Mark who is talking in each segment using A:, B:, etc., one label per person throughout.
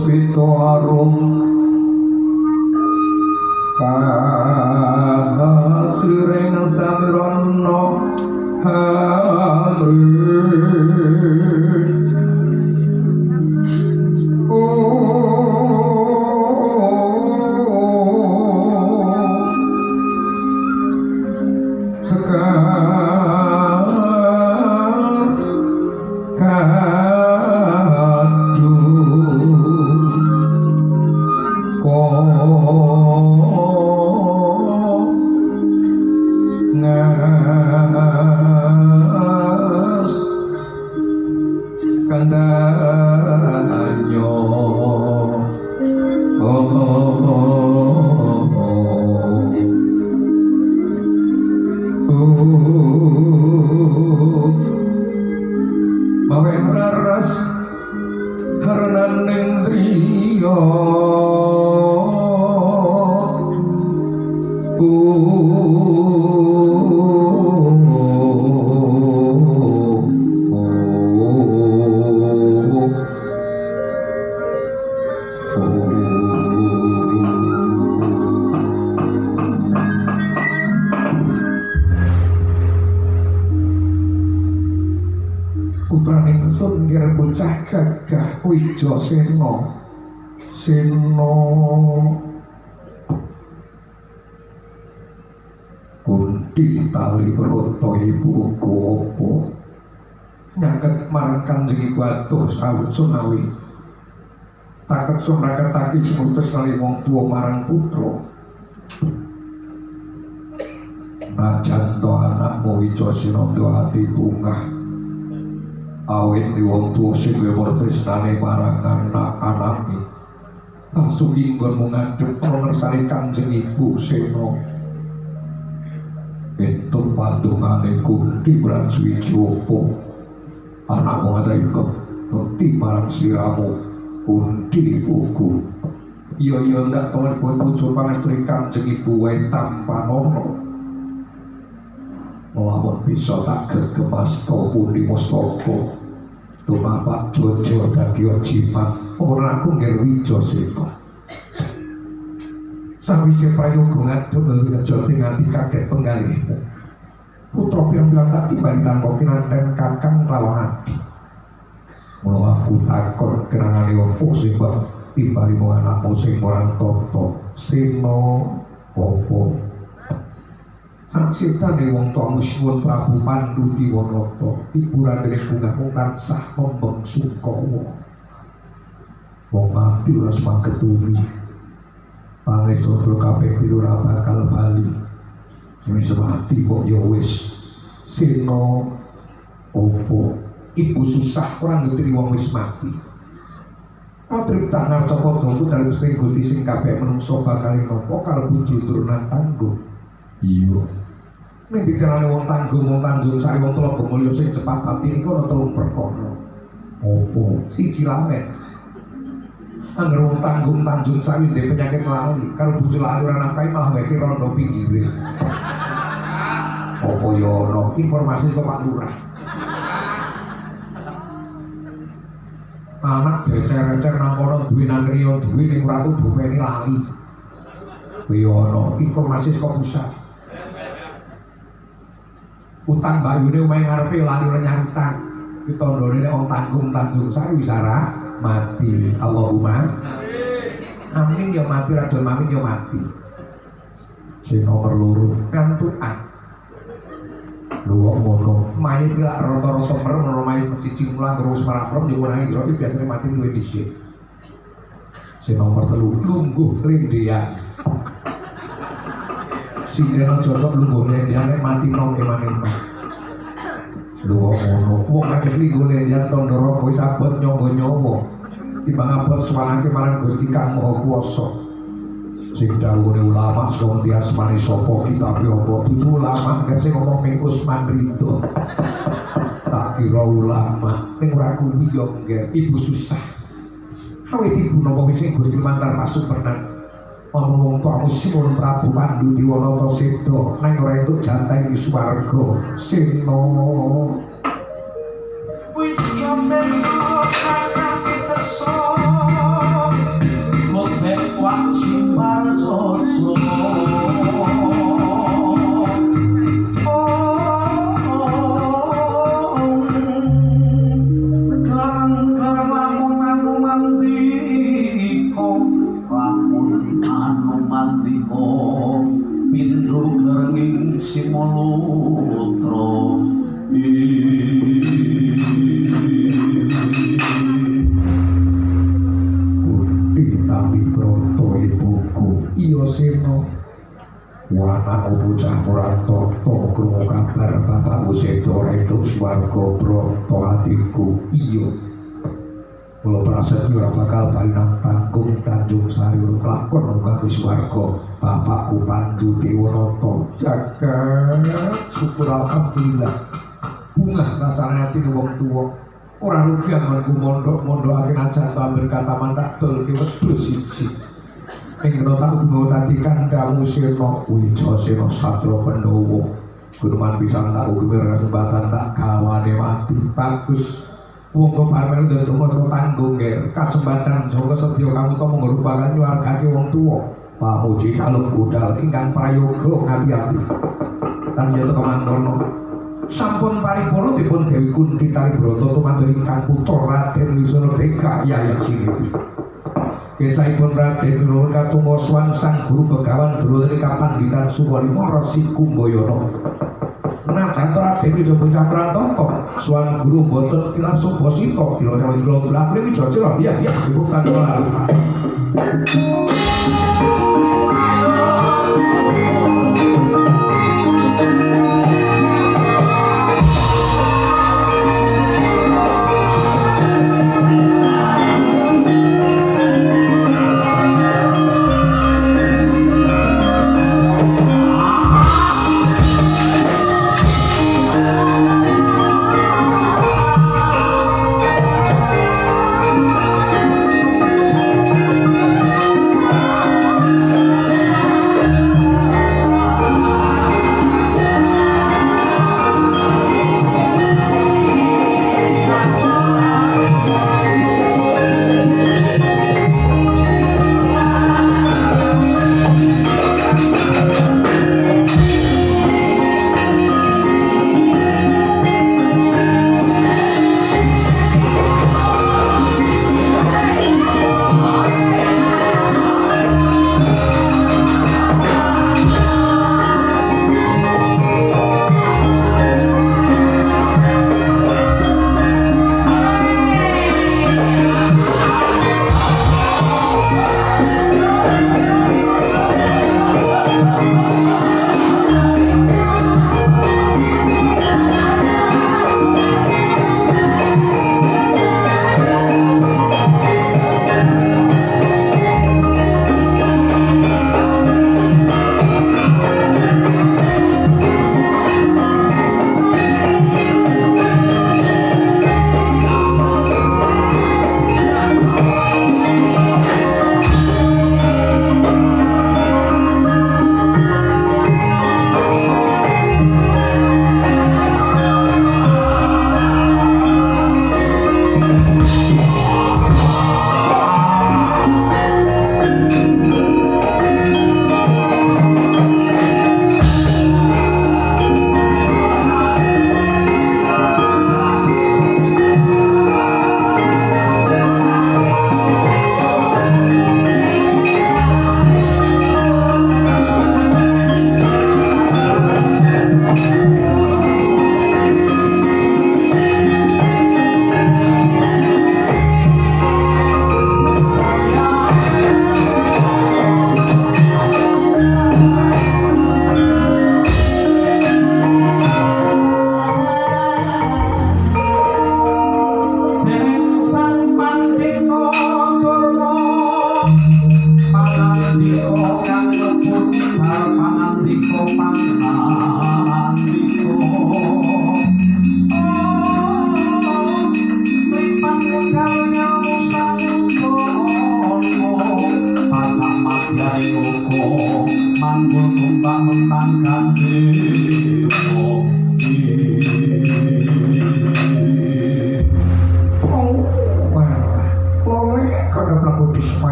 A: puspita arum kasriring samirana hamrih Sena Kunti tali broto ibuku apa nyaket marang Kanjeng Ibu atuh sawet sunawi taket sunraketake semurtes kali wong tuwa marang putra najan to anakmu ijo sinanda ati bungah awit di wong tuwa sing tresnane marang anak-anake Tasuk inggon mengadep ngersani Kanjeng Ibu Sena Entuk pandungane Kunti Brang Swijopo anak mengadep bekti marang sliramu Kunti ibuku iya ndak temen pucuk pangestune Kanjeng Ibu wae tanpa nono lamun bisa tak gegemas to pundi mustaka tumapak jojo dadi jimat ora aku ngerwijo sena sawise prayoga ngadhep ngejo ngati kaget penggalih putra pirang-pirang tak timbali tanpa kinanten kakang lawan adi mula aku takon kenangane opo sing timbali mu anakmu sing ora tata sena opo sang setane wong tuamu suwun Prabu Pandu Diwanata ibu randene bungahmu tansah membeng sungkawa wong mati ora semangetumi pangestra kabeh ora bakal bali sing wis mati kok ya wis sena opo ibu susah ora ngetiri wong wis mati Atrip tangan sapa doku dalem sing Gusti sing kabeh menungso bakal napa karo putra-turunan tangguh iya ning dikenane wong tangguh wong Tanjung Sari wong Tlaga Mulya sing cepat mati niku ana telung perkara. Apa? Siji lamet. Angger wong tanggung Tanjung Sari ndek penyakit lali, karo bojo lali ora nafkahi malah weke rondo pinggire. Apa ya ana informasi kok Pak Lurah. Anak becer-becer nang kono duwe nang kriya duwe ning ratu bopeni lali. Kuwi ana informasi kok pusat. Utang bayune omahe ngarepe lali ora nyarutang. Ki tandane nek wong Tanjung Sari wisara mati. Allahumma amin ya mati radon mamin ya mati. Sing nomor loro kantukan. Lho kok ngono, mayit ki lak rata-rata merem ora mayit cicing mulang terus maraprom yo nang Israil biasane mati luwih dhisik. Sing nomor 3 lungguh lendean. Sirena cocok lungguh lendean nek mati nang eman-eman. Lho kok ngono, wong akeh lungguh lendean tandara kowe sabot nyawa-nyawa. Timbang abot swanake marang Gusti Kang Maha Kuwasa. Sing dawuhne ulama sing diasmani sapa kitabe apa dudu ulama kan sing ngomong ning Usman Ridho. Tak kira ulama ning ora kuwi yo ngger ibu susah. Awit ibu napa wis Gusti mantar pasupernan. Ana wong tuamu Simun Prabu Pandu Diwanata Seda nang ora entuk jatah ing swarga. Sena wis sesuk kakang pitekso Yosena wana bocah Murantoto krungu kabar bapakku sedo retuk swarga Brata atiku iya kula prasetyo ora bakal bali nang Tanggung Tanjung Sari kelakon muga swarga bapakku Pandu Dewanata jagat syukur alhamdulillah bunga rasane atine wong tuwa ora rugi anggonku mondok-mondokake najan tamben kataman tak dolke wedhus siji ing kena tak uga dadi kandhamu Sena Wijasena Satra Pandhawa guneman pisan tak uga kesempatan tak gawane mati bagus wong keparmel dadi moto tanggung nger kasempatan jaga sedya kamu to ngrupakan nyuwargake wong tuwa pamuji calon budal ingkang prayoga ngati-ati kan yata kemangkono sampun paripurna dipun Dewi Kunti Taribrata tumantu ingkang putra Raden Wisnu Vega Yayak Sinipi Kesaipun Raden Nuwun katungo swan sang guru Begawan Drona Kapanditan Suwarima Resi Kumbayana. Najan Raden Wisnu Bocah Prantata swan guru boten tilar Subhasita kira wis kula lakune Wijaya ya cukup kanggo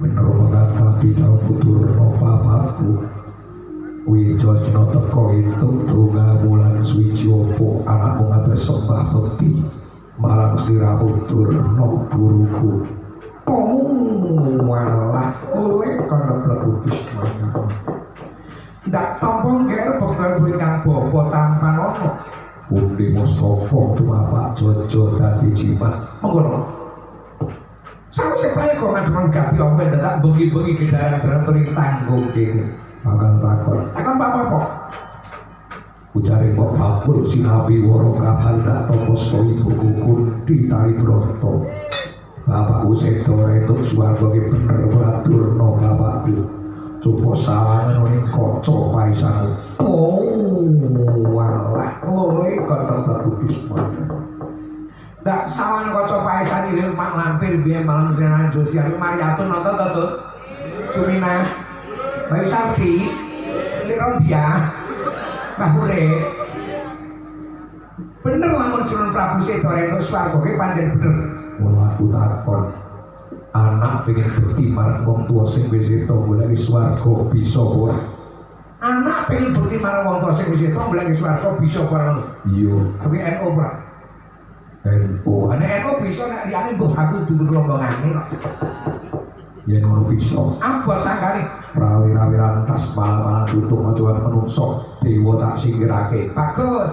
A: bener menata bidau puturno bapakku Wijasena teko itu donga wulan swiji opo anakmu ngatur sembah bekti marang sliramu Durna guruku oh walah oleh kana mlebu bismanya ndak tampa ger bakal kuwi kang bapa tampan ono. Pundi mustaka tumapak jojo dadi jimat. Monggo. Sawise pae kok ngadep gapi ombe dadak bengi-bengi kedaran-daran turi tanggung kene. Bakal takon apa-apa. Ujare kok bakul sinabi woro kahandak toposko ibu kukun di tali broto. Bapak usedo retuk swarga ki bener Praturna bapakku. Coba sawangan ning kaca paisan. Oh, walah, oleh kantong Bisma. Dak sawangan kaca paisan iki mak lampir biyen malam renan sosial Mariatun nonton to. Cumina. Bayu Sakti. Lirondia. Bahule. Bener lamun Sunan Prabu Sedo retuk swarga ki pancen bener. Mula aku takon anak pengen bukti marang wong tua sing wis eto goleki swarga bisa ora. Anak pengen bukti marang wong tua sing wis eto goleki swarga bisa ora. Iya, aku NU ora. NU, ana NU bisa nek liyane mbok aku dudu rombongane kok. Yen ngono bisa. Abot sangkane rawi-rawi rantas malah tutuk acuan menungso dewa tak singkirake. Bagus.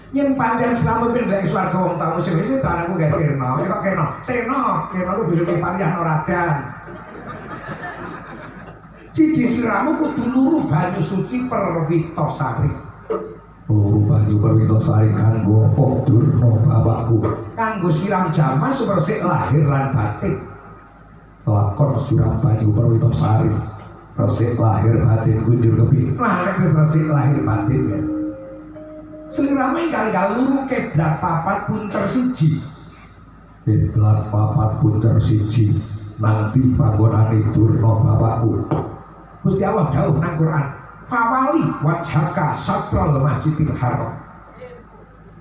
A: Yen pancen selama ben golek swarga wong tamu sing wis anakku gak Kirna. Kok Kirna? Kirna ku bisa diparian oradan. Siji sliramu kudu luru banyu suci Perwitasari. Luru banyu Perwitasari kanggo apa Durna bapakku? Kanggo siram jamaah supaya resik lahir lan batin. Lakon siram banyu Perwitasari. Resik lahir batin kunjur kepi. Lah wis resik lahir batin ya. Selirame kali-kali luru keblat papat puncer siji. Keblat papat puncer siji nanti panggonane Durna bapakku. Gusti Allah dawuh nang Quran, "Fawali wajhaka satral masjidil haram."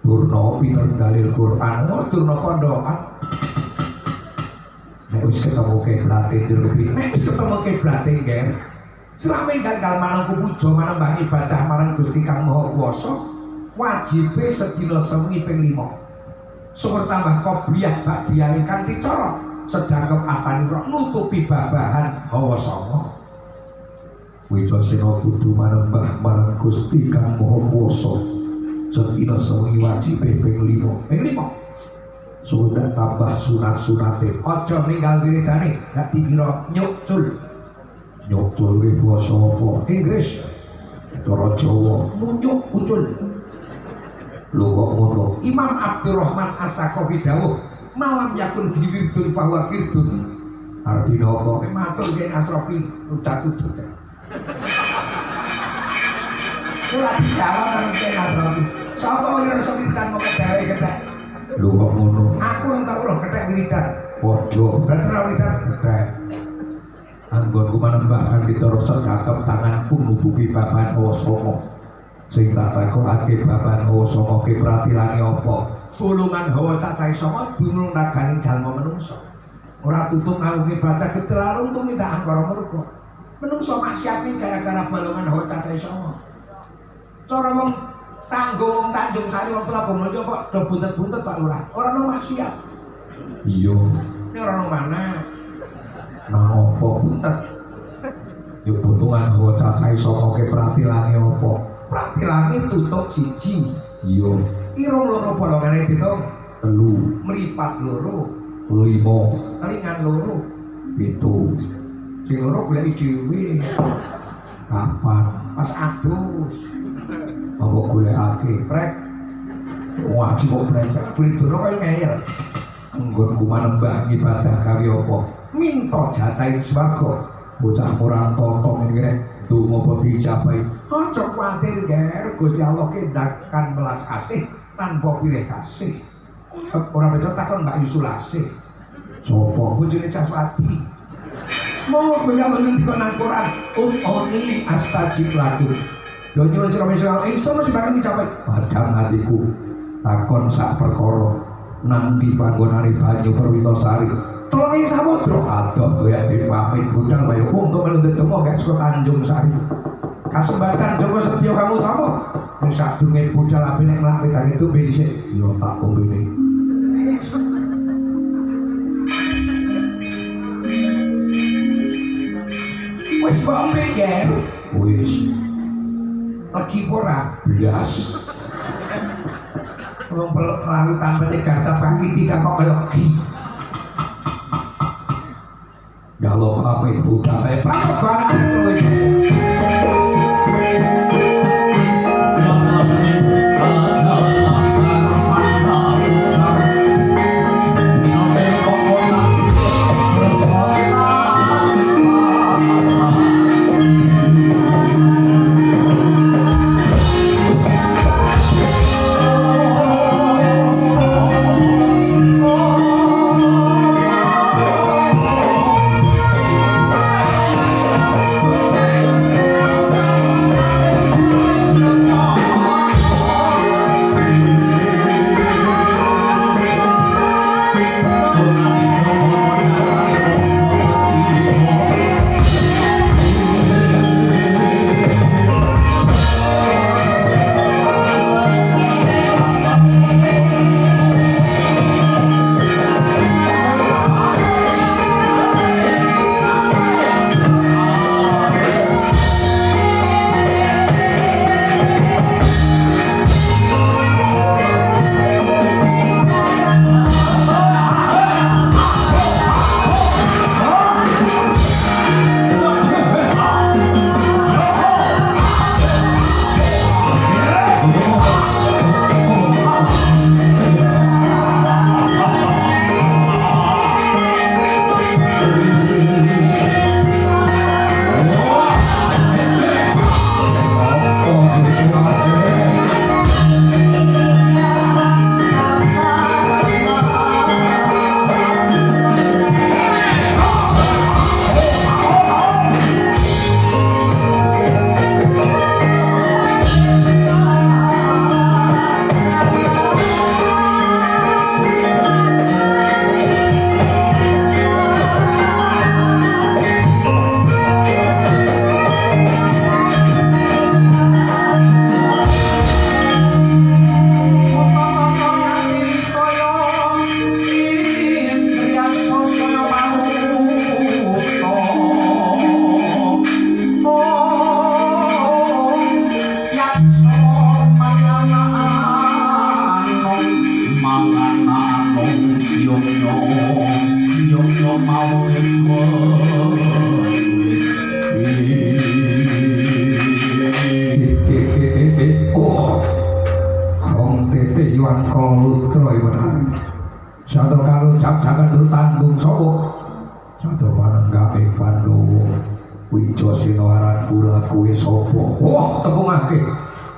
A: Durna pinter dalil Quran, Durna pondokan. Nek wis ketemu keblate jerupi, nek wis ketemu keblate nggih. Selame kali-kali manungku puja manembang ibadah marang Gusti Kang Maha Kuwasa. Wajibe sedina sewengi ping 5. Sumur tambah qobliyah badiyahe kanthi cara sedangkep astanira nutupi babahan hawa sanga. Wijasena kudu manembah marang Gusti Kang Maha Kuwasa. Sedina sewengi wajibe ping 5. Ping 5. Sudah tambah sunat-sunate. Aja ninggal wiridane, nek dikira nyukcul. Nyukcul ki basa apa? Inggris. Cara Jawa, munyuk ucul. Lho kok ngono. Imam Abdurrahman As-Sakhafi dawuh, malam yakun fi wirdun fa huwa kirdun. Artine apa? Matur Kiai Asrofi udah-udah. Kula dijawab karo Kiai Asrofi. Sapa yang iso wiridan kok dhewe kethek? Lho kok ngono. Aku ora tau lho kethek wiridan. Padha, berarti ora wiridan kethek. Anggonku manembah kanthi cara sekakep tanganku nutupi babahan hawa sanga. Sing tak takokake babahan hawa sanga ki pratilane apa? Golongan hawa cacahe sanga dunung nagane jalma menungso. Ora tutuk ngawuhi ibadah ketelarum tumindak angkara murka. Menungso maksiat gara-gara golongan hawa cacahe sanga. Cara wong tanggo wong Tanjung Sari wong Telaga Mulya kok do buntet-buntet Pak Lurah. Ora ono maksiat. Iya. Ini ora ono mana? Nang apa buntet? Yo golongan hawa cacahe sanga ki pratilane apa? Pratilane tutuk siji. Iya. Irung loro bolongane ditung 3, mripat 2, 5, telingan 2, 7. Sing loro goleki dhewe. Kapan? Pas adus. Apa golekake prek? Wajib kok prek. Kulit dono kaya ngeyel. Anggonku manembah ibadah kaya apa? Minta jatahe swarga. Bocah kurang tontong ngene donga apa dijabahi. Aja kuwatir ger, Gusti Allah kendakan belas asih tanpa pilih kasih. Ora beda takon Mbak Yusulasih. Sopo bojone Caswati? Mau Gusti Allah ngendika nang Quran, "Ud'uni astajib lakum." Lho nyuwun sira ingsun mesti bakal dicapai. Padang atiku takon sak perkara nang di panggonane banyu Perwitasari. Tulungi samudra adoh kowe dipamit budal kaya wong to melu ndedonga gak saka Tanjung Sari. Kasembatan Joko Setyo kamu tamu ning sadurunge budal ape nek nglapetake itu ben dhisik yo tak ombene. Wis bombe ya. Wis. Lagi ora blas. Wong lalu tanpa garca pagi tiga kok lagi. Kalau pamit budaya pramuka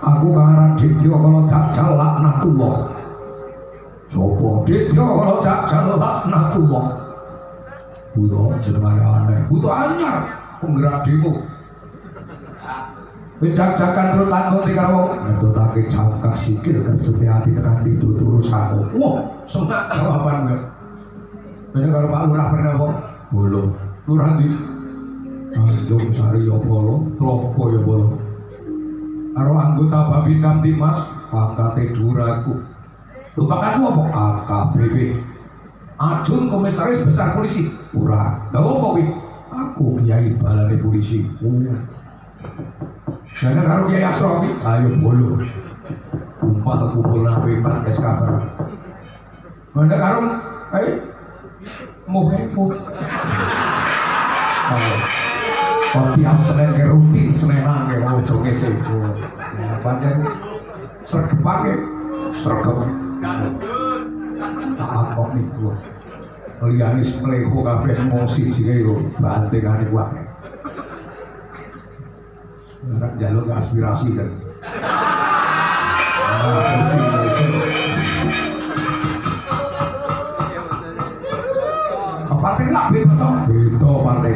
A: aku karan Ditya kalau Dajjal laknatullah. Sopo Ditya kalau Dajjal laknatullah. Butuh jenengane aneh, butuh anyar penggerak demo. Becak-cakan terus tanggung di karo ngedotake cangkah sikil kesetia hati tekan dituturu satu. Wah, senak jawaban gue. Ini kalau Pak Lurah pernah apa? Belum. Lurah di Tanjung Sari ya bolo, Klopo ya bolo. Karo anggota Babin Kamtibmas, pangkate duraku. Lho pangkatmu apa? AKBP. Ajun Komisaris Besar Polisi. Ora. Lha opo kuwi? Aku Kiai Balane Polisi. Jangan karo Kiai Asrofi, ayo bolo. Umpal kumpul nang Wepan SKB. Mana karo mau oh tiap Senin ke rutin Senenan ke ojo kece. Pancen sregepake sregep. Tak kok niku. Liyane mlebu kabeh emosi sing kok bantengane kuwi. Nek jaluk aspirasi kan. Partai lah beda partai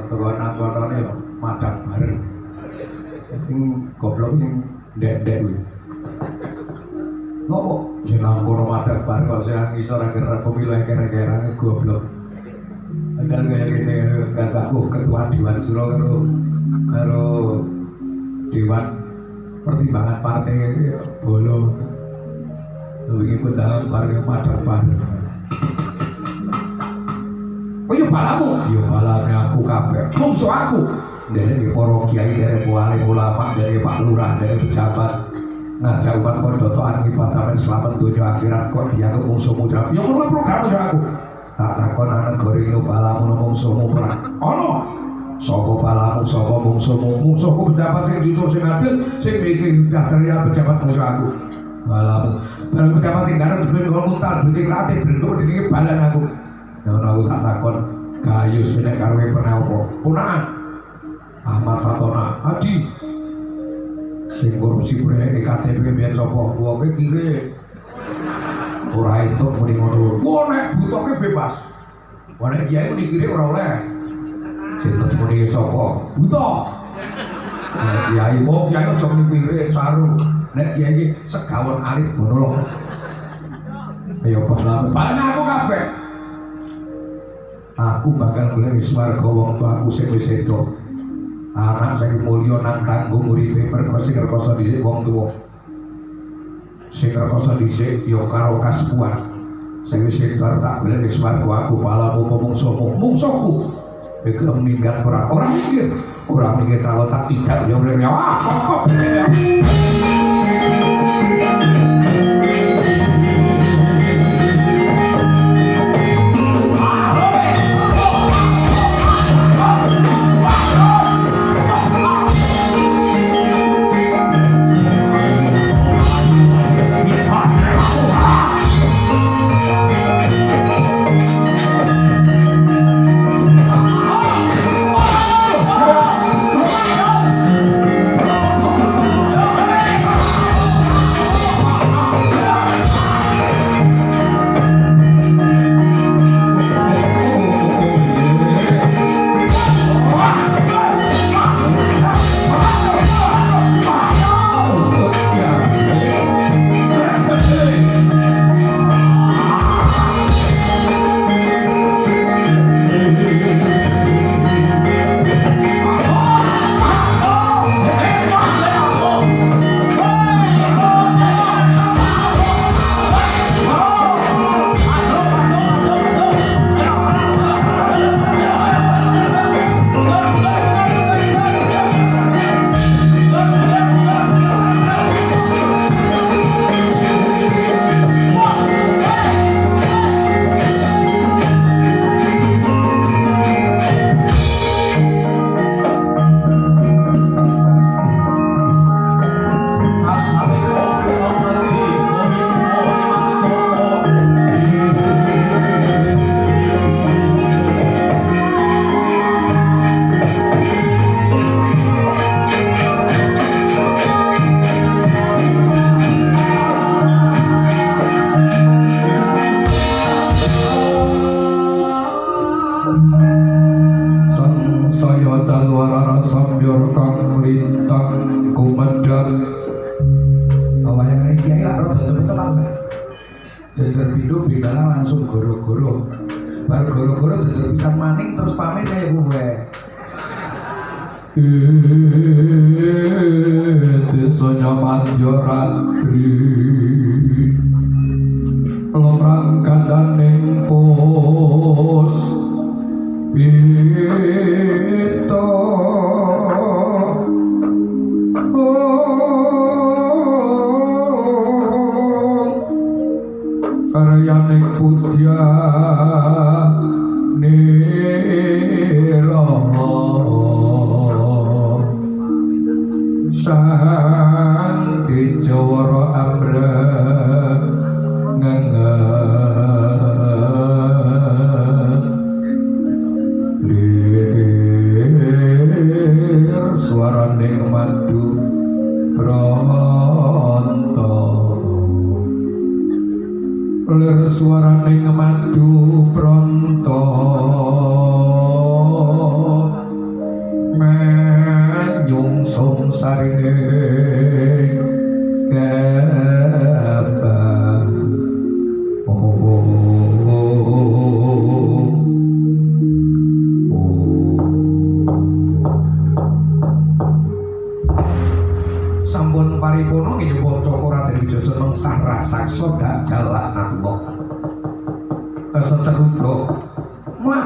A: tekan anggotane madang bareng. Sing goblok sing ndek-ndek kuwi. Ngopo jeneng kono madang bareng kok sing ngisor agar pemilu kere-kerane goblok. Padahal kaya ngene kataku ketua Dewan Suro karo Dewan Pertimbangan Partai bolo. Wingi pedang bareng madang bareng. Oh iya balamu? Iya balame aku kabeh. Mungsu aku. dari para kiai, dari wali ulama, dari Pak Lurah, dari pejabat ngajak umat kondotoan ibadah selamat dunia akhirat kok dianggap musuhmu jawab ya ngono program aku tak takon anak goreng balamu musuhmu perang ono sapa balamu sapa musuhku pejabat sing jujur sing adil sing mikir sejahtera pejabat musuh aku balamu barang pejabat sing garang duwe kontal duwe kreatif benduk dene balan aku ya aku tak takon gayus nek karo pernah apa punaan Ahmad Fatona Adi sing korupsi proyek KTP biyen sapa wong e kire ora entuk muni ngono wong nek butuhke bebas wong nek kiai muni kire ora oleh jelas muni sapa butuh kiai mau kiai aja muni kire saru nek kiai iki segawon alit ngono ayo pahlawan aku kabeh aku bakal golek swarga wong tuaku sing wis sedo anak saya mulya nang tanggung uripe mergo sing rekoso dhisik wong tuwa sing rekoso dhisik ya karo kaspuan sing wis tak golek wis warga aku palamu mungsuhku iki minggat ora mikir kalau tak tidak ya mrene kok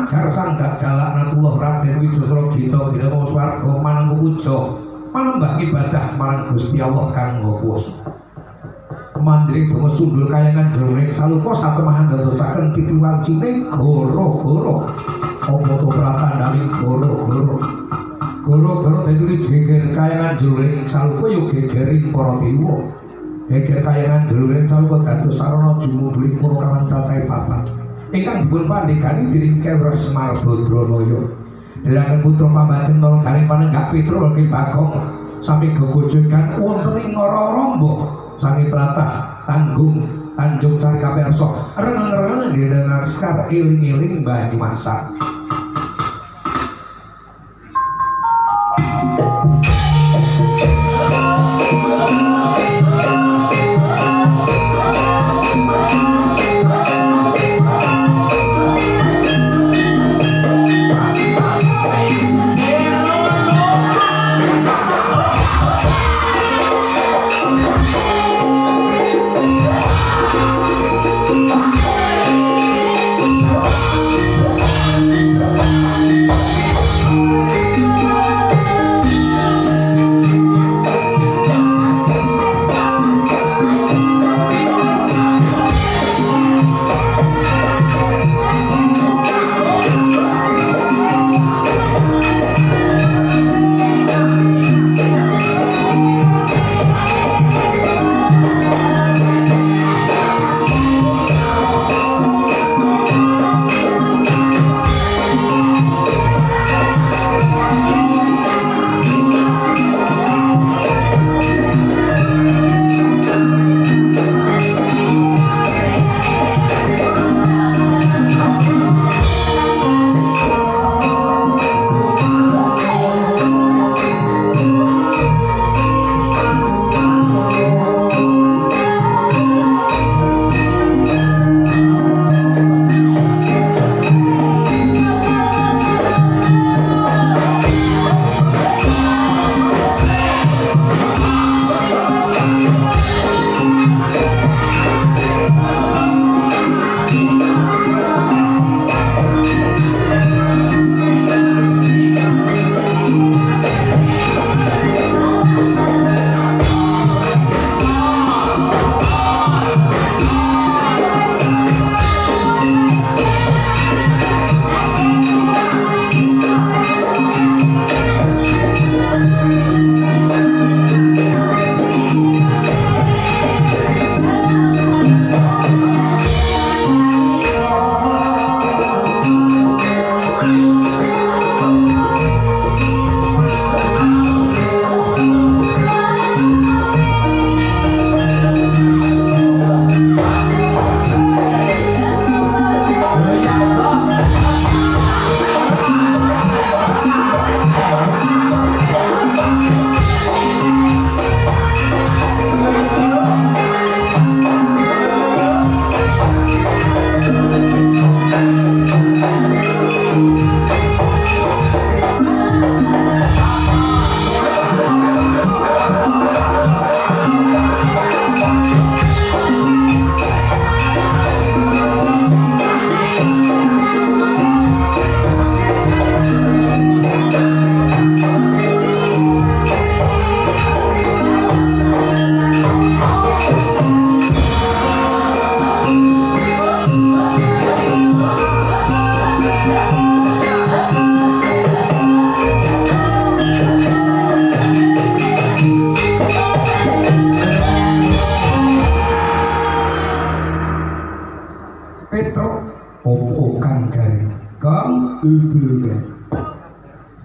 A: majar sang Dajjal laknatullah Raden Wijayasura Gita Gita swarga manengku puja manembah ibadah marang Gusti Allah kang Maha Kuwasa. Mandring donga sundul kayangan jroning saluka satemahan dadosaken titiwancine goro-goro. Apa to pratandhane goro-goro? Goro-goro dadi geger kayangan jroning saluka ya gegering para dewa. Geger kayangan jroning saluka dados sarana jumudhuling para kawan cacahe papat. Ingkang dipun pandhegani dening Kewres Marbodranaya. Dherekaken putra pambajeng nol garing panenggak Petruk Ki Bagong sami gegojegan wonten ing Raramba sange pratah tanggung Tanjung Sari Kapersa reneng-reneng didengar sekar iling-iling Banyumasan.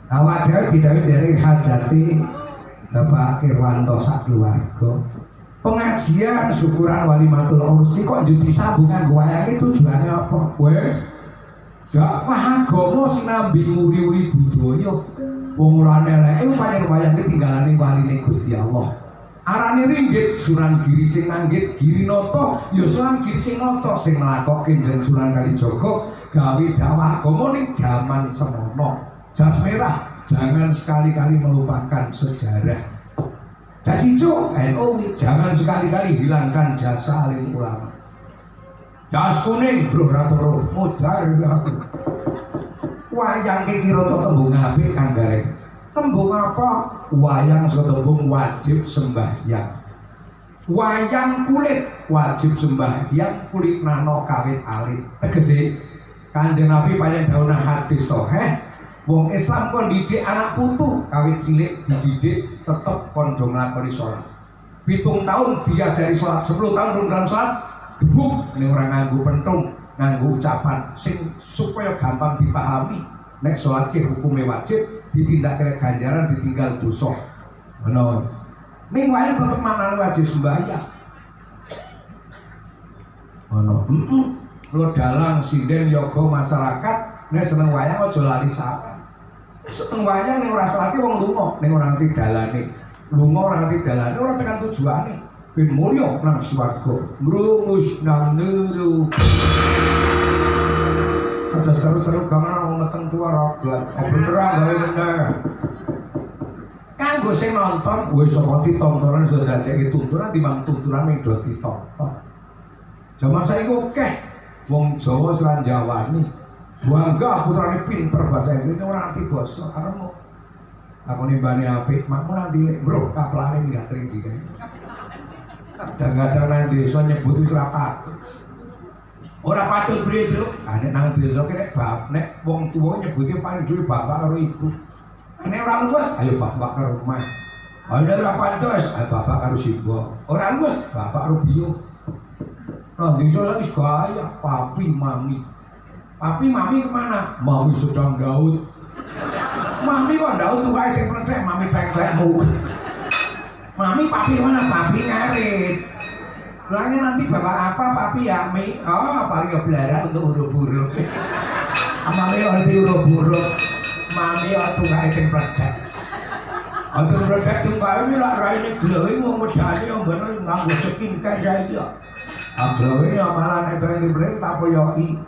A: Awak dhewe didhawuhi dereng hajati Bapak Kirwanto sak keluarga. Pengajian syukuran walimatul ursi kok njudi sambung nganggo wayange tujuane apa? Weh. Dakwah agama sinambi muri-uri budaya. Wong ora eleke pancen wayange tinggalane waline Gusti Allah. Arane ringgit Sunan Giri sing nanggit Girinata, ya Sunan Giri sing nata sing nglakokke jeneng Sunan Kalijaga gawe dakwah agama ning jaman semono. Jas merah, jangan sekali-kali melupakan sejarah. Jas hijau, NU, jangan sekali-kali hilangkan jasa alim ulama. Jas kuning, bro, rato, mudar, Wayang ki kira tembung apik kang gareng. Tembung apa? Wayang saka tembung wajib sembahyang. Wayang kulit wajib sembahyang, kulit nano kawit alit. Tegese Kanjeng Nabi paling dawuh hadis sahih, wong Islam kon didik anak putu kawit cilik dididik tetep kon do nglakoni salat. 7 tahun diajari salat, 10 tahun durung salat, gebuk ning ora nganggo pentung, nganggo ucapan sing supaya gampang dipahami. Nek salat ki hukume wajib, ditindak kena ganjaran, ditinggal dosa. Ngono. Ning wayang tetep manane wajib sembahyang. Ngono. Lo dalang sinden yoga masyarakat nek seneng wayang aja lali salat. Seneng wayang ning ora salate wong lunga, ning ora ngerti dalane. Lunga ora ngerti dalane ora tekan tujuane. Ben mulya nang swarga. Mrumus nang nuru. Aja seru-seru gaman wong meteng tuwa raga. Bener gawe bener. Kanggo sing nonton wis saka ditontonan sudah dadeke tuntunan timbang tuntunan ning do ditonton. Zaman saiki akeh wong Jawa seran Jawani. Bangga putrane pinter bahasa Inggris ora ngerti basa arep. Aku nimbane apik, makmu nanti lek bro kaplane minggat ringgi kae. Kadang-kadang nang desa nyebut wis ora patut. Ora patut priye, Bro? Nek nang desa ki nek wong tuwa nyebuti paling dhuwur bapak karo ibu. Nek ora luwes, ayo bapak karo omah. Nek ora pantes, ayo bapak karo simbo. Ora luwes, bapak karo biyo. Nang desa wis gaya papi mami. Papi mami kemana? Mami sedang Daud. Mami kok Daud tuh kayak tengklek, mami tengklekmu. Mami papi mana? Papi ngarit. Lagi nanti bapak apa? Papi ya mi. Oh paling belara untuk huruf-huruf. Mami ngerti huruf-huruf. Mami tuh kayak tengklek. Untuk tengklek tuh kayak ini lah raine glowing mau medani yang bener nganggo skincare saya. Glowing yang malah nek pengen dibeli tak poyoi.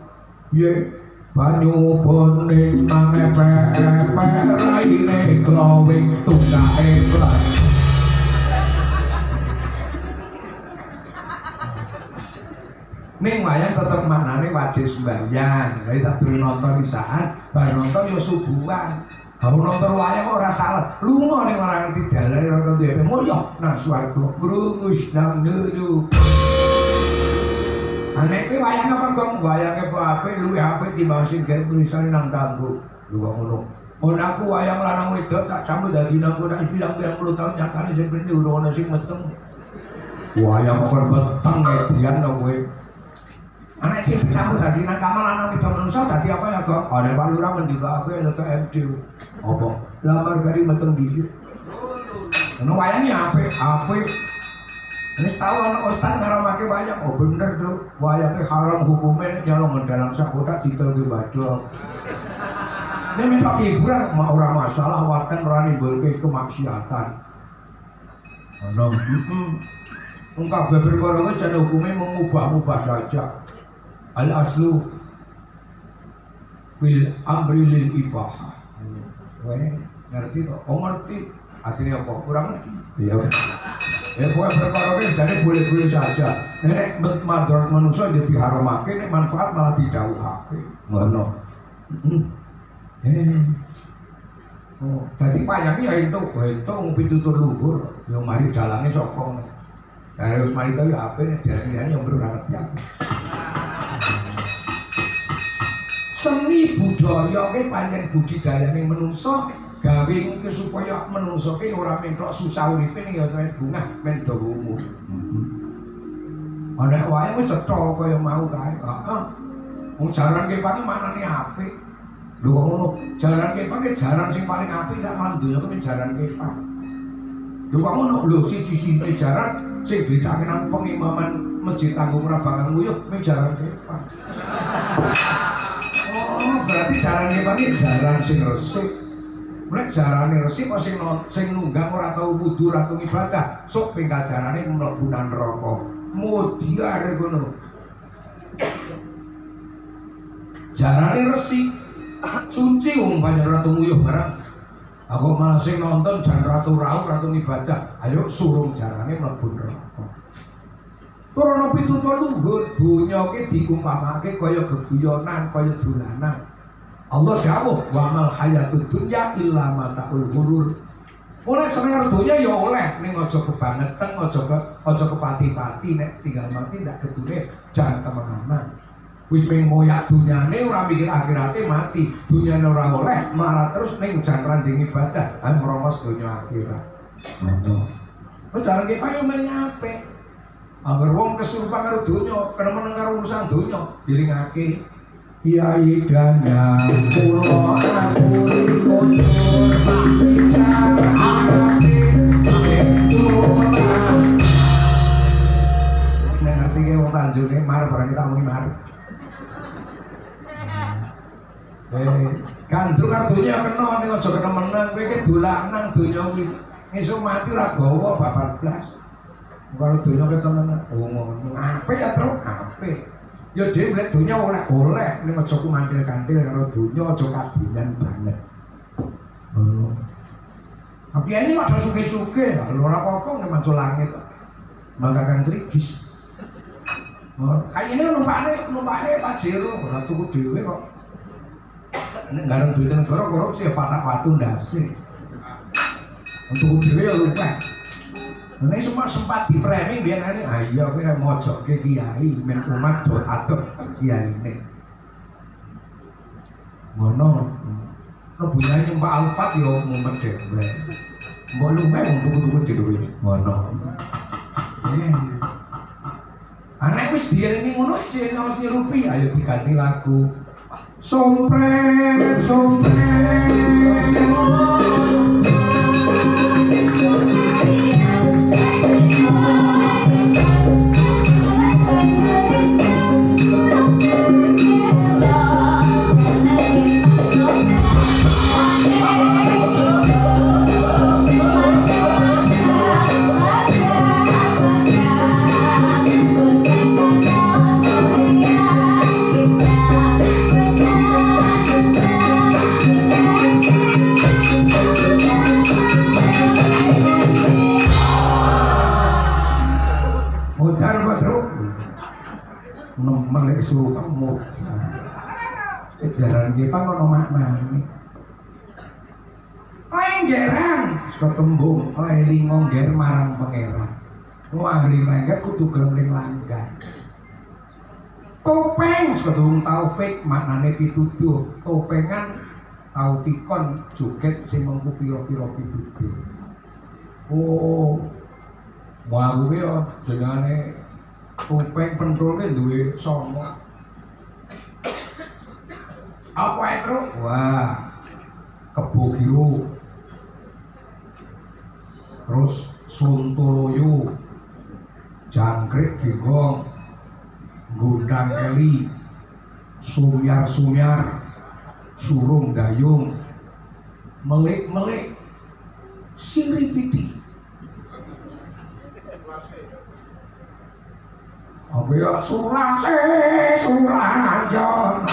A: Ye banyu boning nang epe-epe raine glowing tunggake glowing. Ning wayang tetep maknane wajib sembahyang. Lah sadurunge nonton isaan, bar nonton ya subuhan. Baru nonton wayang ora salah. Lunga ning ora ngerti dalane nonton dhewe mulya nang swarga. Brungus nang nuru. Nek kuwi wayang apa kok wayange apik luwih apik timbang sing gawe tulisane nang tanggo. Lho kok ngono. Mun aku wayang lanang wedok tak campur dadi nang kono pirang-pirang puluh tahun nyatane sing bener ora ono sing meteng. Wayang kok beteng edian to kowe. Anak sing dicampur dadi nang kamar lanang wedok manungsa dadi apa ya kok? Ana Pak Lurah ngendika aku ya ke MD. Apa? Lamar kari meteng dhisik. Ono wayange apik. Wis tau ana ustaz ngaramake wayang, oh bener tuh, wayange haram hukume nek nyolong dalam sakota ditelke badhe. Nek minta hiburan ora masalah, waten ora nimbulke kemaksiatan. Ono wong kabeh perkara kuwi jan hukume mengubah-ubah saja. Al aslu fil amri lil ibahah. Kowe ngerti to? Oh ngerti. Artinya apa? Kurang ngerti. Iya. Pokoknya perkara ini jadi boleh-boleh saja. Nek madharat manusia jadi diharamake, nek manfaat malah didhawuhake. Ngono. Oh, dadi payange ya entuk pitutur luhur, ya mari dalange saka. Lah wis mari to ya ape nek diarani yang ora ngerti aku. Seni budaya ki pancen budidayane manungsa gawe iki supaya menungso ki ora mentok susah uripe ning ya bungah men dawa umur. Ana wae wis cetha kaya mau kae. Heeh. Wong jaran kepang manane apik. Lho kok ngono? Jaran kepang ki jaran sing paling apik sak malam donya kuwi jaran kepang. Lho kok ngono? Lho siji-siji jaran sing bedake nang pengimaman Masjid Tanggung ora bakal nguyuh ning jaran kepang. Oh, berarti jaran kepang ki jaran sing resik. Mulai jarane resik kok sing nunggang ora tau wudu ora tau ibadah, sok penggal jarane mlebu nang neraka. Mudiar ngono. Jarane resik, suci wong pancen ora tau nguyuh barang. Aku malah sing nonton jan ratu rauh ora tau ibadah. Ayo surung jarane mlebu neraka. Karena pitutur luhur donya ki dikumpamake kaya geguyonan, kaya dolanan. Allah dawuh wa mal hayatud dunya illa mataul ghurur. Oleh seneng donya ya oleh ning aja kebangetan, aja kepati-pati nek tinggal mati ndak gedune jangan kemana-mana. Wis pengen moyak dunyane ora mikir akhirate mati, dunyane ora oleh malah terus ning jaran ding ibadah, merongos donya akhirat. Ngono. Kok jaran ki payu meneng apik. Angger wong kesurupan karo donya, kenemen karo urusan donya, dilingake Kiai danya kula aturi kondur bisa ati setulan. Nek ngerti ke wong Tanjunge mar barang kita muni mar. Gandrung karo donya kena ning aja kenemenan kowe iki dolanan donya kuwi. Esuk mati ora gawa babar blas. Kalau donya kesenengan, ngono. Apik ya, Tru, apik. Ya dhewe lek donya oleh ning aja ku mantil-kantil karo donya aja kadinyan banget. Oh. Tapi ini ada suge-suge, lho ora apa-apa nek mantul langit. Mangkakan cerigis. Oh, kayane numpake Pajero ora tuku dhewe kok. Nek ngarep duit negara korupsi ya patak watu ndase. Untuk dhewe ya lupa. Nek sempat di framing biyen ane ayo kowe mojoke kiai men umat do adoh kiyaine. Ngono. Rebunane nyembah alfat yo mumet dhewe. Mbok lume wong tuku-tuku dhewe. Ngono. Anek wis dielingi ngono isih ngaos nyerupi ayo diganti lagu. Sompret melek suruh kamu jalan kita ono maknane lenggeran ketembung leling ngongger marang pangeran ahli lengger kudu gelem langgar topeng sedung taufik maknane pituduh topengan taufikon joget sing mengku pira-pira pituduh oh mau kuwi yo jenenge topeng pentulke duwe songo. Apa itu? Wah, Kebo Giro. Terus Sontoloyo. Jangkrik Gegong. Gondang Keli. Sumyar-sumyar. Surung Dayung. Melik-melik. Siripiti. Apa ya surase surajan.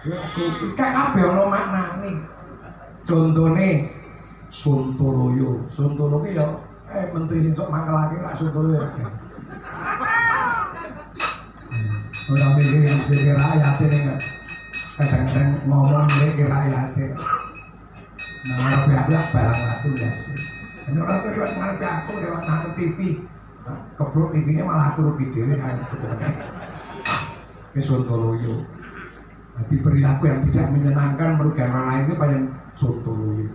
A: Ya iki kabeh ana maknane. Contone Sontoloyo. Sontolo ki ya menteri sing sok mangkelake lak Sontoloyo. Ora mikir sing rakyate ning kadang-kadang ngomong nek rakyate. Nah, pihak barang watu biasa. Ini orang tuh lewat ngarepe aku lewat nonton TV. Keblok TV-nya malah aku rugi dhewe kan Sontoloyo. Diberi aku yang tidak menyenangkan merugikan orang lain itu paling Sontoloyo.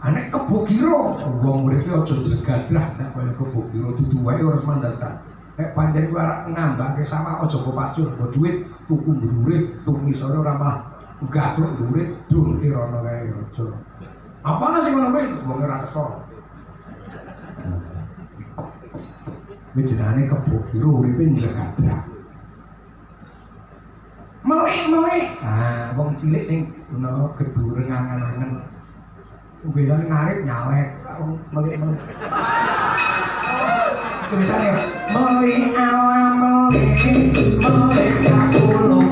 A: Anek Kebo Giro, wong murid aja jlegadrah nek kaya Kebo Giro dudu wae ora mandatan. Nek pancen kuwi arek ngambake sama aja kok pacur, go dhuwit tuku dhuwit, tuku isore ora malah gajok dhuwit dul kirana kae aja. Apane sing ngono kuwi wong ora teko. Jenenge Kebo Giro uripe njlegadrah. Melek-melek. Ah, wong cilik ning ana gedureng angen-angen. Biasane ngarit nyalek, melek-melek. Tulisannya melek ala melek, melek kakulung.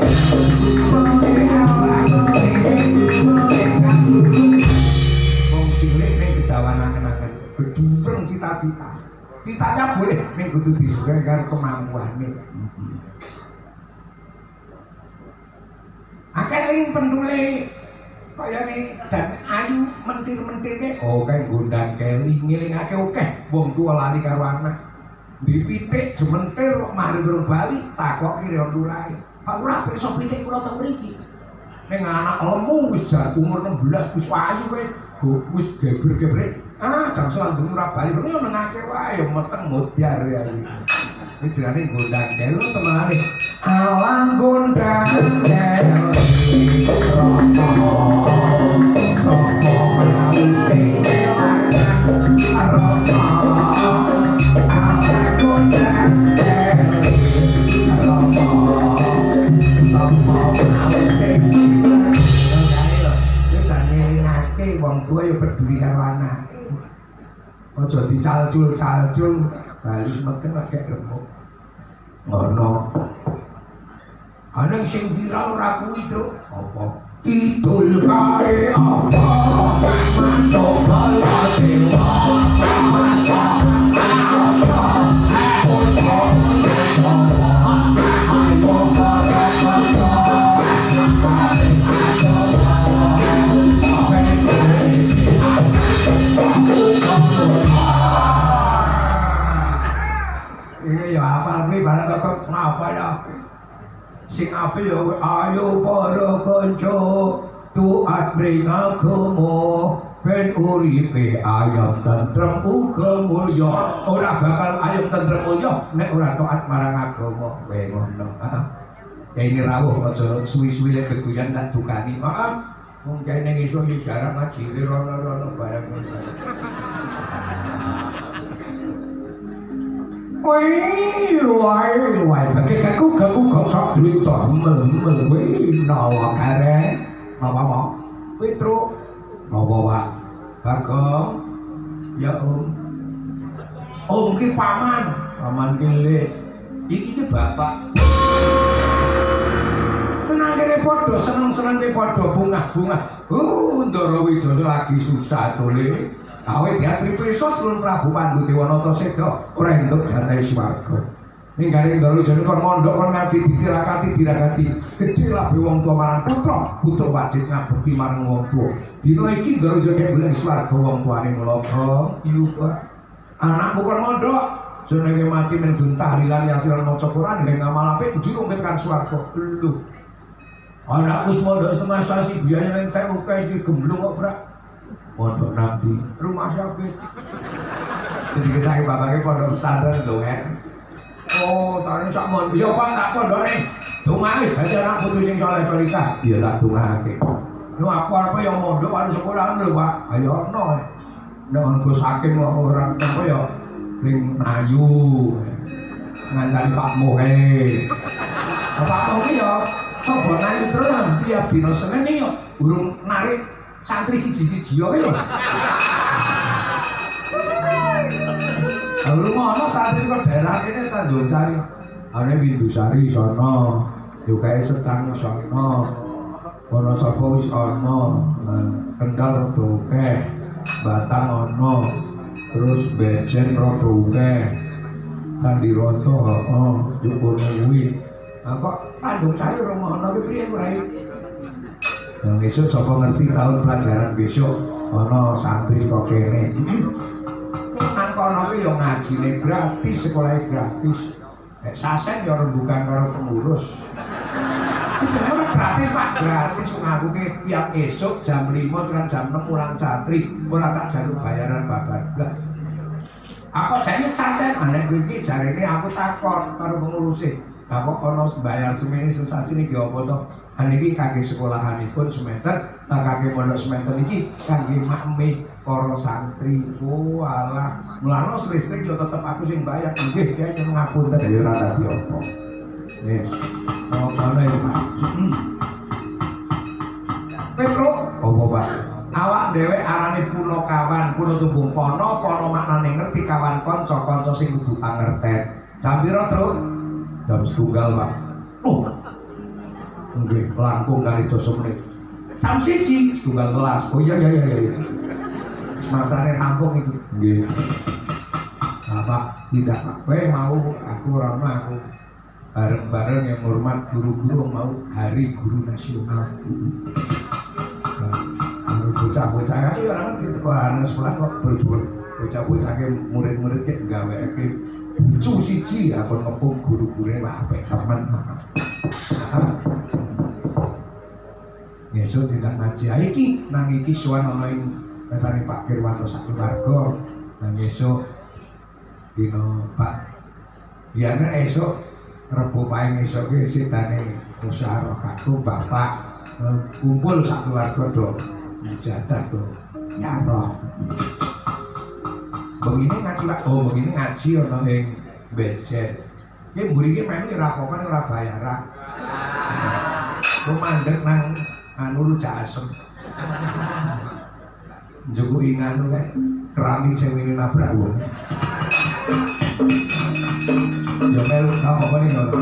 A: Melek ala melek, melek kakulung. Wong cilik ning gedawan angen-angen, gedureng cita-cita. Citanya boleh ning kudu disesuaikan karo kemampuane. Akeh sing pendule kayane jan ayu mentir-mentirke kae gondang keli ngelingake akeh wong tuwa lali karo anak. Dipitik jementir kok mari durung bali takoki reon lurahe. Pak Lurah pirsa pitik kula teng mriki. Ning anak lemu wis jar umur 16 wis ayu kowe wis geber-geber. Jam selanjutnya ora bali pengen nengake wae meteng mudyar ya iki. Iki jenenge gondang kelu temane. Alang gondang kelu romo sapa menawi sing elang romo. Alang gondang kelu romo sapa menawi sing elang. Yo jane ngake wong tuwa yo peduli karo anak. Aja dicalcul-calcul bali meken lagi remuk ngono ana sing viral ora kuwi Truk apa kidul kae apa mantuk balate sing apik ya ayo para kanca tuat mring agama ben uripe ayam tentrem uga mulya ora bakal ayam tentrem mulya nek ora taat marang agama kowe ngono ya ini rawuh aja suwi-suwi lek geguyan tak dukani wong kene iso yo jarang ngaji rono-rono barang ngono. Woi, pakai kaku gak sok duit toh mel, nawa kare, apa, Petro, nawa Bagong, ya ki paman kile, iki bapak. Tenang kene podo, seneng ke podo bunga, Ndara Wijaya lagi susah tole. Awe diatri pesos Nuwun Prabu Pandhu Dewanata Seda ora entuk jatahe swarga. Ninggale Ndara Wijaya kon mondhok kon ngaji ditirakati diragati. Gedhe labe wong tuwa marang putra wajib ngabekti marang wong tuwa. Dina iki Ndara Wijaya golek swarga wong tuane mlaga. Iya, Pak. Anakmu kon mondhok jenenge mati men tahlilan yasiran maca Quran gawe ngamal apik njurung tekan swarga. Lho. Anakku mondhok setengah sasi biayane entek akeh iki gemblung kok, Brak. Pondok Nabi, rumah sakit. Jadi saya bapaknya pondok pesantren lho kan. Tadi sak mon, ya Pak tak pondok nih. Dongake dadi anak putu sing saleh salihah. Iya tak dongake. Yo aku arep yo mondok karo sekolahan lho Pak. Ayo ono. Nek Gus Hakim kok ora ketemu yo ning ayu. Ngancani Pak Mohe. Pak Mohe yo sapa ayu terus tiap dina Senin yo urung narik santri siji-siji yo lho. Lalu ana santri kok daerah kene Tanjung Sari. Ane Windusari sono, yo kae Secang sono. Wonosobo wis ana, Kendal rada akeh, Batang ana, terus Bejen rada akeh. Kandiroto heeh, yo kono kuwi. Kok Tanjung Sari ora ana ki priye ora? Yang besok sapa ngerti tahun pelajaran besok ana santri kok kene. Nang kono ki yo ngajine gratis, sekolahnya gratis. Sasen yo rembugan karo pengurus. Jenenge ora gratis, Pak, gratis ngaku ki tiap esuk jam 5 tekan jam 6 mulang santri, ora tak jaluk bayaran babar blas. Apa jadi sasen aneh iki jarene aku takon karo penguruse. Lah kok ana bayar semene sesasi niki apa to? Niki kangge sekolahanipun semester, kangge pondok semester iki kangge makme para santri. Alah, mulane listrik yo tetep aku sing bayar. Nggih, kaya nyuwun ngapunten ya ora dadi apa. Wis. Ngono ya, Pak. Petro, apa, Pak? Awak dhewe arane punakawan, puna tubuh pono, pono maknane ngerti kawan kanca-kanca sing kudu pangerten. Jam pira, Tru? Jam 1, Pak. Nggih, langkung kali 2 menit. Jam 1, 1:11. Oh iya. Semangsane rampung iki. Nggih. Nah, Pak, tidak Pak. Kowe mau aku ora mau aku. bareng-bareng yang hormat guru-guru mau hari guru nasional. Bocah-bocah itu orang itu anak sekolah kok berjuang bocah-bocah ke murid-murid ke gawe ke bucu siji aku ngepung guru-gurunya wah apik kapan Yesus tidak ngaji iki nang iki sowan ana ing kesane Pak Kirwanto sakeluarga nang esuk dina Pak biasanya esuk Rebo paing esuk ki sidane musyawarah katu bapak kumpul sakeluarga do mujadah do nyaro begini ngaji Pak begini ngaji ana ing Bejen iki mburi iki melu ora apa-apa ora bayaran mandeg nang anu rujak asem njukuki nganu kae keramik sing wingi nabrak wong yo melu apa ning ngono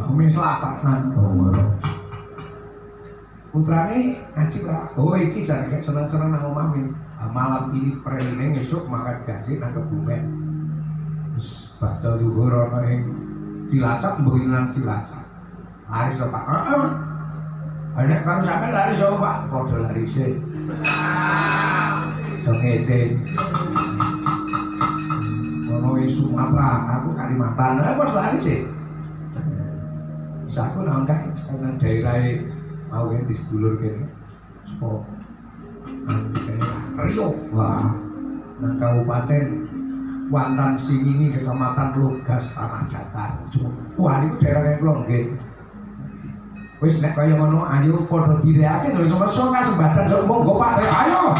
A: kumis lapanan ngono putrane ngaji Pak oh iki jan kayak seneng-seneng nang omah min malam ini preling esuk mangkat gaji nang Kebumen wis badal luhur ana ing Cilacap mburi nang Cilacap laris to Pak heeh nek karo sampean laris to Pak padha larise jo ngece ono wis Sumatera aku Kalimantan padha larise bisa aku nang kae nang daerahe mau kan di sedulur kene sport Rio wah nang kabupaten Wantan Singini kecamatan Logas Tanah Datar wah niku daerah kula nggih wis nek kaya ngono ayo padha direake lho semua kesempatan monggo Pak ayo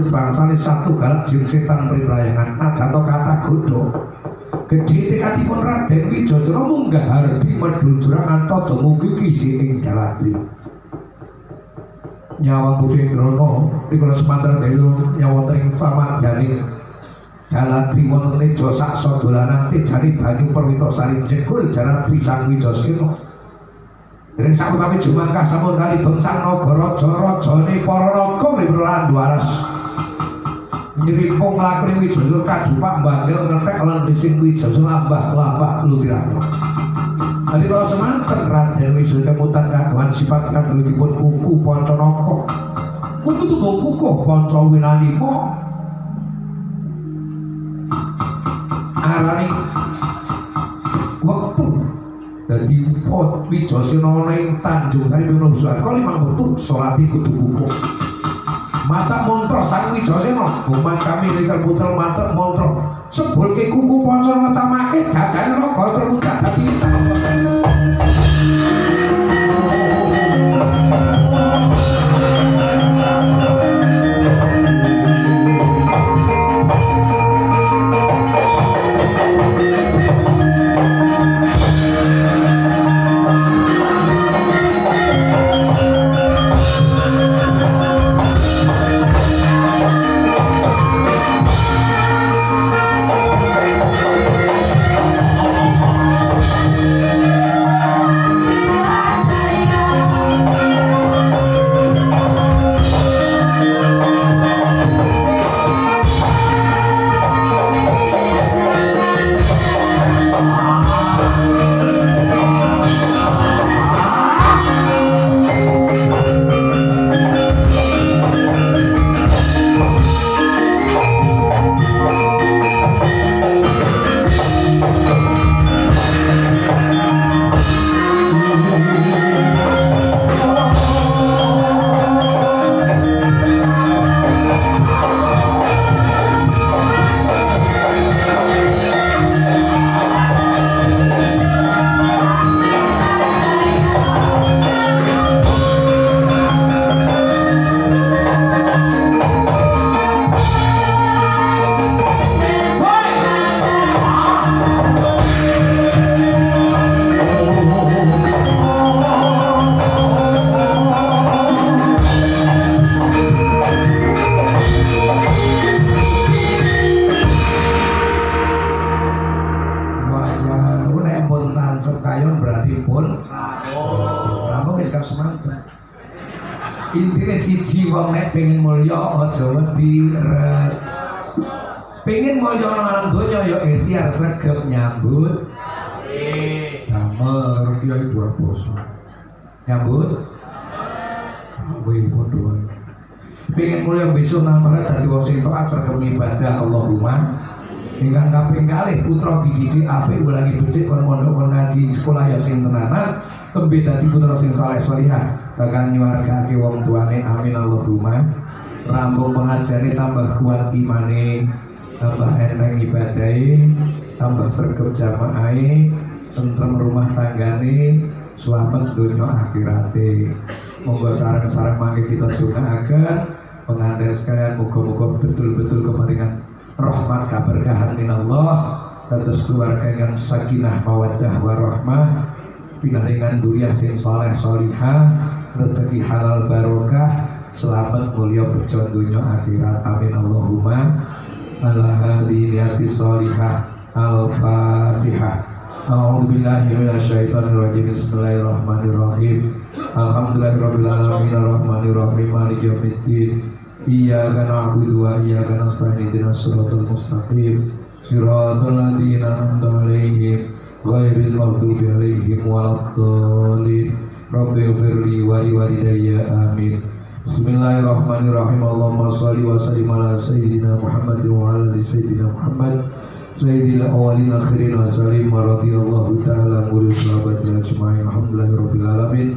A: bangsane satu galak jin setan prirayangan ajanto kata godho gedhe tekadipun Raden Wijayasena munggah hardi medhun jurang antos dumugi kisi ing Jalatri nyawa putih Drona rikala semanten daya nyawa ing pamadyaning Jalatri wonten neja saksa dolanan tejani banyu perwitasari jegul Jalatri Sang Wijayasena dereng sakutami jumangkah sampun kali bengsang Nagaraja rajane para naga mriparan waras nyerimpung lakune Wijayasena kadupak mbangil ngetek lan bising Wijayasena lambah lutirane ali kala semanten Raden Wijayasena kemutan kagungan sifat kadelipun kuku Pancanaka kuku tunggu kukuh Pancawinanima arane wektu dadi Wijayasena ana ing Tanjung Sari Pemrosoan kali mangkotu salati kudu kukuh mata mantra Sang Wijayasena guman kami lisan putra mata mantra sebulke kuku Pancanaka tamake jajane Nagara muncak dadi intine siji wong nek pengen mulya aja wedi pengen mulya nang alam donya ya ikhtiar sregep nyambut damel kiai dua poso nyambut awe padha pengen mulya besok nang malah dadi wong sing taat sregep ibadah Allahumma ingkang kaping kalih putra dididik apik ulangi becik kon mondok kon ngaji sekolah ya sing tenanan tembe dadi putra sing saleh salihah bahkan nyuwargake wong tuane amin Allahumma rampung pengajane tambah kuat imane tambah enteng ibadahe tambah sregep jamaahe tentrem rumah tanggane selamat dunya akhirate monggo sareng-sareng mangke kita dongaaken pengantin sekalian muga-muga betul-betul keparingan rahmat keberkahan minallah dados keluarga yang sakinah mawaddah warahmah pinaringan duriyah sing saleh salihah rezeki halal barokah selamat mulia bejo dunya akhirat amin Allahumma ala hadiyati salihah al-fatihah a'udzubillahi minasyaitonirrajim bismillahirrahmanirrahim alhamdulillahirabbil alamin arrahmanirrahim maliki yaumiddin iyyaka na'budu wa iyyaka nasta'in ihdinas siratal mustaqim siratal ladzina an'amta 'alaihim ghairil maghdubi 'alaihim waladdallin rabbi ighfirli wa liwalidayya amin bismillahirrahmanirrahim allahumma shalli wa sallim ala sayyidina Muhammad wa ala ali sayyidina Muhammad sayyidil awwalin akhirin wa sallim wa radhiyallahu ta'ala anil sahabati ajma'in alhamdulillahirabbil alamin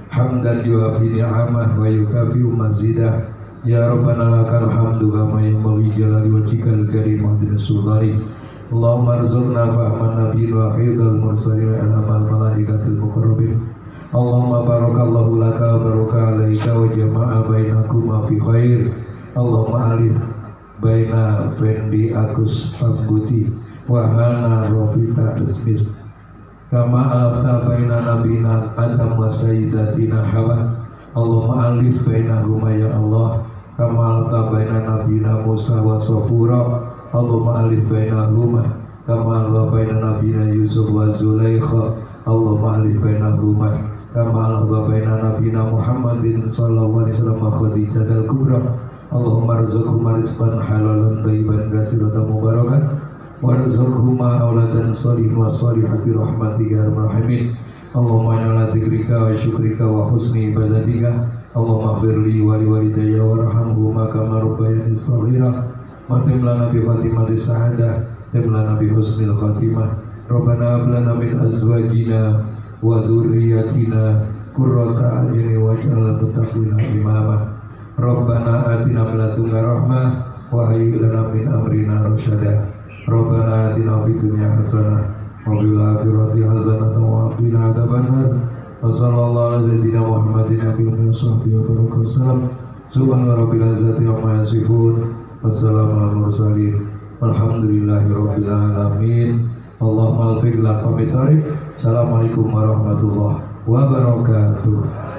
A: hamdan yuwafi ni'amah wa yukafi mazidah ya rabbana lakal hamdu kama yanbaghi jalali wajhikal karim wa sultani Allahumma arzuqna fahman nabiyyin wa hifdzal mursalin wa ilhamal malaikatil muqarrabin Allahumma barakallahu laka baraka alaika wa jama'a bainakuma fi khair Allahumma alif baina Fendi Agus Pambuti wahana Rofita Asmir kama alafta baina nabina Adam wa sayyidatina Hawa Allahumma alif bainahuma ya Allah kama alafta baina nabina Musa wa Safura Allahumma alif bainahuma kama alafta baina nabina Yusuf wa Zulaikha Allahumma alif bainahuma kama alafta baina nabina Muhammadin sallallahu alaihi wasallam wa Khadijah al-Kubra Allahumma rizqhuma rizqan halalan thayyiban katsiratan mubarakan warzuqhuma auladan shalih wa salihati rahmatika ya arhamar rahimin Allahumma inna ala dzikrika wa syukrika wa husni ibadatika Allahumma firli wa liwalidayya warhamhuma kama rabbayani shaghira matim lana bi khatimati sa'adah tim lana bi husnil khatimah Rabbana hab lana min azwajina wa dzurriyyatina qurrata a'yunin waj'alna muttaqina imama Rabbana atina min ladunka rahmah wa hayyi lana min amrina rasyada Rabbana atina fid dunya hasanah wa fil akhirati hasanah wa qina adzabannar wa sallallahu ala sayyidina Muhammadin nabiyyi wa sahbihi wa baraka wasallam subhana rabbil izzati amma yasifun wassalamu alal mursalin walhamdulillahi rabbil alamin Allahumma alfiq laqami tariq assalamualaikum warahmatullahi wabarakatuh.